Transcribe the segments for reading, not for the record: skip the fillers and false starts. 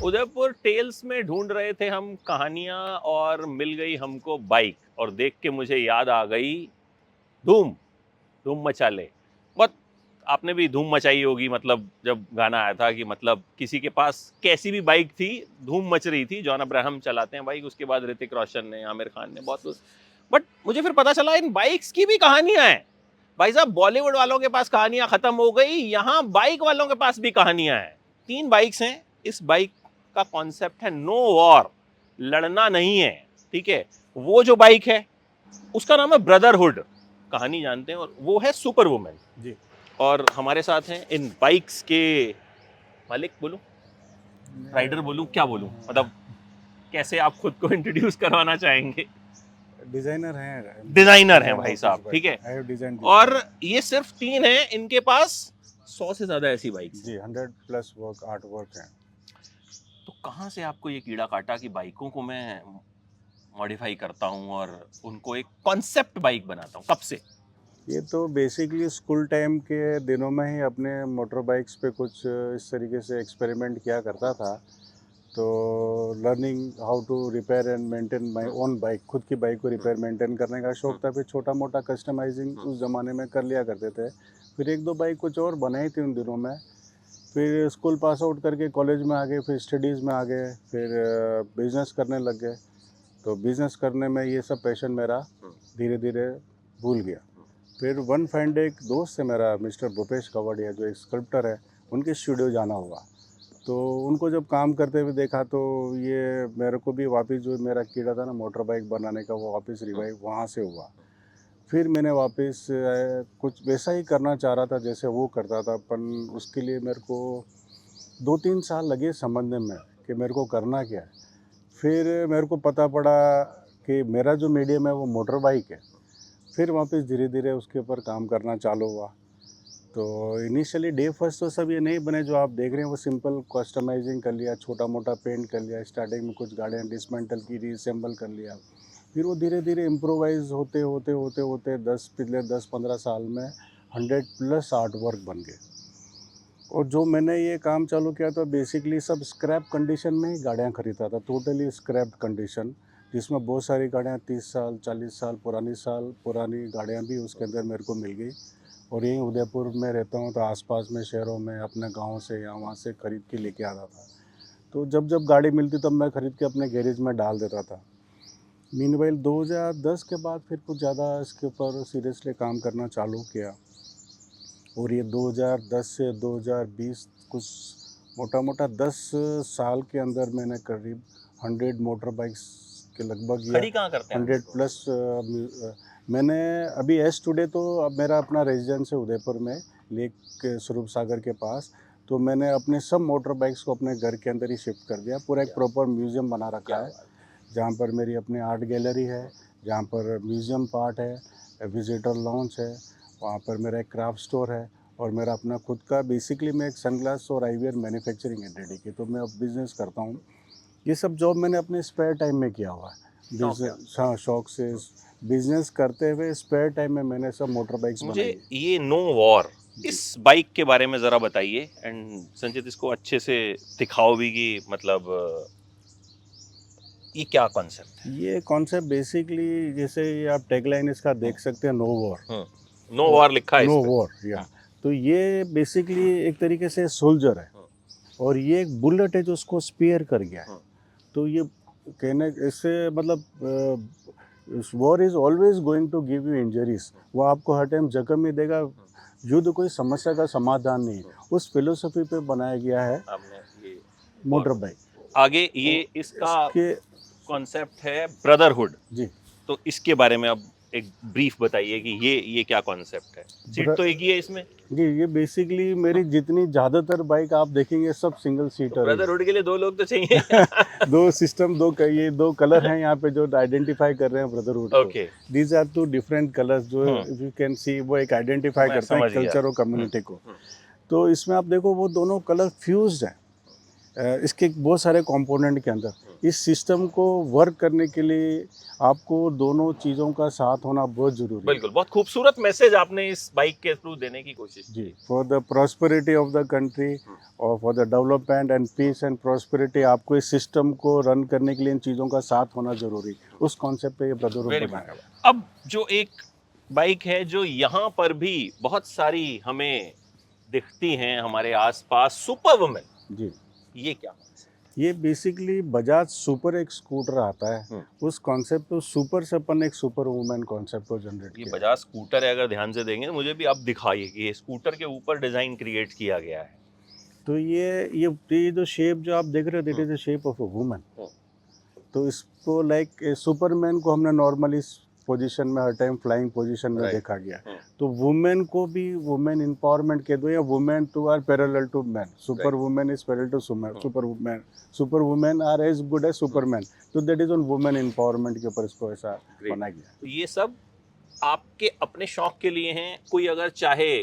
Udaipur tales में ढूंढ रहे थे हम कहानियां और मिल गई हमको बाइक और देख के मुझे याद आ गई धूम धूम मचा ले। बहुत आपने भी धूम मचाई होगी, मतलब जब गाना आया था कि मतलब किसी के पास कैसी भी बाइक थी धूम मच रही थी। जॉन अब्राहम चलाते हैं बाइक, उसके बाद ऋतिक रोशन ने, आमिर खान ने, बहुत कुछ। बट मुझे फिर पता चला इन बाइक्स की भी कहानियां हैं। भाई साहब, बॉलीवुड वालों के पास कहानियां खत्म हो गई, यहाँ बाइक वालों के पास भी कहानियां हैं। 3 बाइक्स हैं। इस बाइक का कॉन्सेप्ट है नो वॉर, लड़ना नहीं है, ठीक है। वो जो बाइक है उसका नाम है ब्रदरहुड। कहानी जानते हैं, और वो है सुपर वुमेन जी। और हमारे साथ हैं इन बाइक्स के मालिक। बोलूं, राइडर बोलूं, क्या बोलूं, मतलब कैसे आप खुद को इंट्रोड्यूस करवाना चाहेंगे? डिजाइनर हैं। डिजाइनर हैं भाई साहब, ठीक है। आई हैव डिजाइन और दिस ये सिर्फ 3 हैं, इनके पास 100 से ज्यादा ऐसी बाइक्स हैं। जी, 100 प्लस वर्क आर्ट वर्क है। तो कहाँ से आपको ये कीड़ा काटा कि बाइकों को मैं मॉडिफाई करता हूँ और उनको एक कॉन्सेप्ट बाइक बनाता हूँ? कब से? ये तो बेसिकली स्कूल टाइम के दिनों में ही अपने मोटर बाइक्स पे कुछ इस तरीके से एक्सपेरिमेंट किया करता था। तो learning how to repair and maintain my own bike, खुद की बाइक को रिपेयर मेंटेन करने का शौक था। फिर छोटा मोटा कस्टमाइजिंग उस ज़माने में कर लिया करते थे। फिर एक दो बाइक कुछ और बनाई थी उन दिनों में। फिर स्कूल पास आउट करके कॉलेज में आ गए, फिर स्टडीज़ में आ गए, फिर बिज़नेस करने लग गए। तो बिज़नेस करने में ये सब पैशन मेरा धीरे धीरे भूल गया। फिर वन फाइन डे एक दोस्त है मेरा, मिस्टर भूपेश कवाड़िया, जो एक स्कल्प्टर है, उनके स्टूडियो जाना हुआ। तो उनको जब काम करते हुए देखा तो ये मेरे को भी वापस जो मेरा कीड़ा था ना मोटर बाइक बनाने का, वो वापस रिवाइव वहाँ से हुआ। फिर मैंने वापस कुछ वैसा ही करना चाह रहा था जैसे वो करता था, पर उसके लिए मेरे को 2-3 साल लगे समझने में कि मेरे को करना क्या है। फिर मेरे को पता पड़ा कि मेरा जो मीडियम है वो मोटर बाइक है। फिर वापस धीरे धीरे उसके ऊपर काम करना चालू हुआ। तो इनिशियली डे फर्स्ट तो सब ये नहीं बने जो आप देख रहे हैं, वो सिंपल कस्टमाइजिंग कर लिया, छोटा मोटा पेंट कर लिया, स्टार्टिंग में कुछ गाड़ियाँ डिसमेंटल की, रीअसेंबल कर लिया। फिर वो धीरे धीरे इम्प्रोवाइज होते होते होते होते पिछले 10-15 साल में 100 प्लस आर्ट वर्क बन गए। और जो मैंने ये काम चालू किया था बेसिकली सब स्क्रैप कंडीशन में ही गाड़ियाँ खरीदा था, टोटली स्क्रैप कंडीशन, जिसमें बहुत सारी गाड़ियाँ 30 साल 40 साल पुरानी गाड़ियाँ भी उसके अंदर मेरे को मिल गई। और यहीं उदयपुर में रहता हूँ तो आसपास में शहरों में अपने गांव से या वहाँ से ख़रीद के लेके आता था। तो जब जब गाड़ी मिलती तब मैं ख़रीद के अपने गैरेज में डाल देता था। मीनवाइल 2010 के बाद फिर कुछ ज़्यादा इसके ऊपर सीरियसली काम करना चालू किया। और ये 2010 से 2020 कुछ मोटा मोटा 10 साल के अंदर मैंने करीब 100 मोटर बाइक्स के लगभग, या खड़ी कहाँ करते हैं 100 प्लस मैंने अभी एस टुडे तो अब मेरा अपना रेजिडेंस है उदयपुर में, लेक के स्वरूप सागर के पास। तो मैंने अपने सब मोटर बाइक्स को अपने घर के अंदर ही शिफ्ट कर दिया। पूरा एक प्रॉपर म्यूज़ियम बना रखा है जहाँ पर मेरी अपनी आर्ट गैलरी है, जहाँ पर म्यूज़ियम पार्ट है, विजिटर लॉन्च है, वहाँ पर मेरा एक क्राफ्ट स्टोर है, और मेरा अपना खुद का बेसिकली मैं एक सनग्लास और आईवियर मैन्युफैक्चरिंग एंटिटी की, तो मैं अब बिज़नेस करता हूँ। ये सब जॉब मैंने अपने स्पेयर टाइम में किया हुआ है। बिजनेस, हाँ, शौक से बिजनेस करते हुए स्पेयर टाइम में मैंने सब मोटर बाइक्स मुझे बनाई है। ये नो वॉर, इस बाइक के बारे में जरा बताइए। एंड संचित, इसको अच्छे से दिखाओ भी कि मतलब ये क्या कॉन्सेप्ट है? ये कॉन्सेप्ट बेसिकली जैसे ये आप टैगलाइन इसका देख सकते हैं, नो वॉर। नो वॉर लिखा है इस नो पे। वॉर, या तो ये बेसिकली एक तरीके से सोल्जर है, और ये एक बुलेट है जो उसको स्पेयर कर गया है। तो ये कहने इससे मतलब war is always going to give you injuries, वो आपको हर टाइम जख्म ही देगा। युद्ध कोई समस्या का समाधान नहीं, उस फिलोसफी पे बनाया गया है आपने ये मोटर और बाइक। आगे ये इसका इसके कॉन्सेप्ट है ब्रदरहुड। जी, तो इसके बारे में अब एक ब्रीफ बताइए कि ये क्या कॉन्सेप्ट है। सीट तो एक ही है इसमें। जी, ये बेसिकली मेरी जितनी ज़्यादातर बाइक आप देखेंगे सब सिंगल तो सीटर है। ब्रदरहुड के लिए 2 लोग तो चाहिए। दो सिस्टम, ये दो कलर हैं यहाँ पे जो आइडेंटिफाई कर रहे हैं ब्रदरहुड को। Okay, these are two different colours जो इफ यू कैन सी वो एक आइडेंटिफाई मैं करते हैं समझ गया। कल्चर और कम्युनिटी को। तो इसमें आप देखो वो दोनों कलर फ्यूज्ड हैं। इसके बहुत सारे कंपोनेंट के अंदर इस सिस्टम को वर्क करने के लिए आपको दोनों चीज़ों का साथ होना बहुत ज़रूरी है। बिल्कुल, बहुत खूबसूरत मैसेज आपने इस बाइक के थ्रू देने की कोशिश की। जी, for the prosperity of the country और for the development and peace and prosperity आपको इस सिस्टम को रन करने के लिए इन चीज़ों का साथ होना ज़रूरी, उस कॉन्सेप्ट पे ये ब्रदरहुड वेरी बनाया हुआ। अब जो एक बाइक है जो यहाँ पर भी बहुत सारी हमें दिखती हैं हमारे आसपास, सुपर वुमेन, जी, ये क्या? ये बेसिकली बजाज सुपर एक स्कूटर आता है, उस कॉन्सेप्ट को सुपर से अपन एक सुपर वुमेन कॉन्सेप्ट को जनरेट ये किया। बजाज स्कूटर है, अगर ध्यान से देंगे मुझे भी अब दिखाइए कि ये स्कूटर के ऊपर डिजाइन क्रिएट किया गया है। तो ये जो शेप जो आप देख रहे हो that is the shape of a woman. तो इसको लाइक सुपरमैन को हमने नॉर्मली इस पोजीशन में हर टाइम फ्लाइंग पोजीशन में Right. देखा गया, तो वुमेन को भी वुमेन एम्पावरमेंट कह दो या women too are parallel to man, super women is parallel to super women are as good as superman, तो that is on women empowerment के ऊपर इसको ऐसा बनाया गया। तो ये सब आपके अपने शौक के लिए हैं। कोई अगर चाहे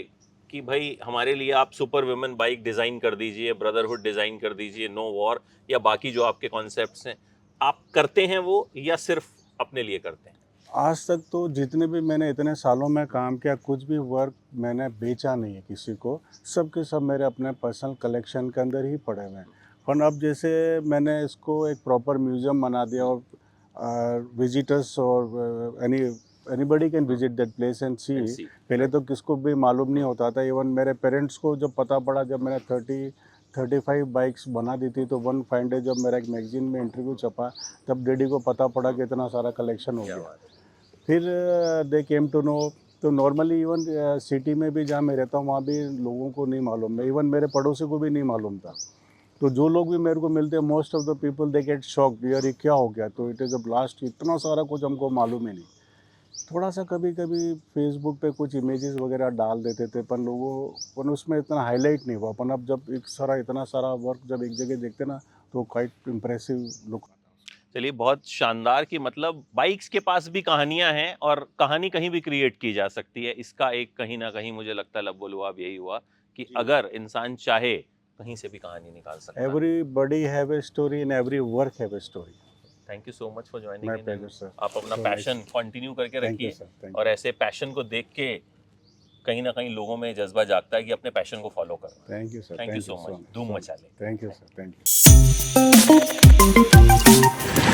कि भाई हमारे लिए आप सुपर वुमेन बाइक डिजाइन कर दीजिए, ब्रदरहुड डिजाइन कर दीजिए, नो वॉर या बाकी जो आपके कॉन्सेप्ट्स हैं, आप करते हैं वो या सिर्फ अपने लिए करते हैं? आज तक तो जितने भी मैंने इतने सालों में काम किया, कुछ भी वर्क मैंने बेचा नहीं है किसी को, सब के सब मेरे अपने पर्सनल कलेक्शन के अंदर ही पड़े हुए हैं। पर अब जैसे मैंने इसको एक प्रॉपर म्यूज़ियम बना दिया और विजिटर्स और anybody can visit that place and see. पहले तो किसको भी मालूम नहीं होता था, इवन मेरे पेरेंट्स को जब पता पड़ा, जब मैंने 35 बाइक्स बना दी थी, तो वन फाइन डे जब मेरा एक मैगजीन में इंटरव्यू छपा, तब डैडी को पता पड़ा कि इतना सारा कलेक्शन हो गया। फिर दे केम टू नो। तो नॉर्मली इवन सिटी में भी जहाँ मैं रहता हूँ वहाँ भी लोगों को नहीं मालूम है, इवन मेरे पड़ोसी को भी नहीं मालूम था। तो जो लोग भी मेरे को मिलते हैं, most of the people they get shocked, यार ये क्या हो गया, तो इट इज़ अ ब्लास्ट, इतना सारा कुछ हमको मालूम ही नहीं। थोड़ा सा कभी कभी फेसबुक पे कुछ इमेजेस वगैरह डाल देते थे, पर लोगों उसमें इतना हाईलाइट नहीं हुआ। अपन अब जब इतना सारा वर्क जब एक जगह देखते ना, तो क्वाइट इम्प्रेसिव लुक। चलिए, बहुत शानदार। कि मतलब बाइक्स के पास भी कहानियां हैं और कहानी कहीं भी क्रिएट की जा सकती है। इसका एक कहीं ना कहीं मुझे लगता है लबोलुआब यही हुआ कि अगर इंसान चाहे कहीं से भी कहानी निकाल सकता है। Everybody have a story and every work have a story. Thank you so much for My joining pleasure, sir. आप अपना So पैशन nice. कंटिन्यू करके Thank you, रखिए sir. Thank और ऐसे पैशन को देख के कहीं ना कहीं लोगों में जज्बा जागता है कि अपने पैशन को फॉलो करो। Thank you, sir. Thank you so much. धूम मचा ले। Thank you, sir. Thank you.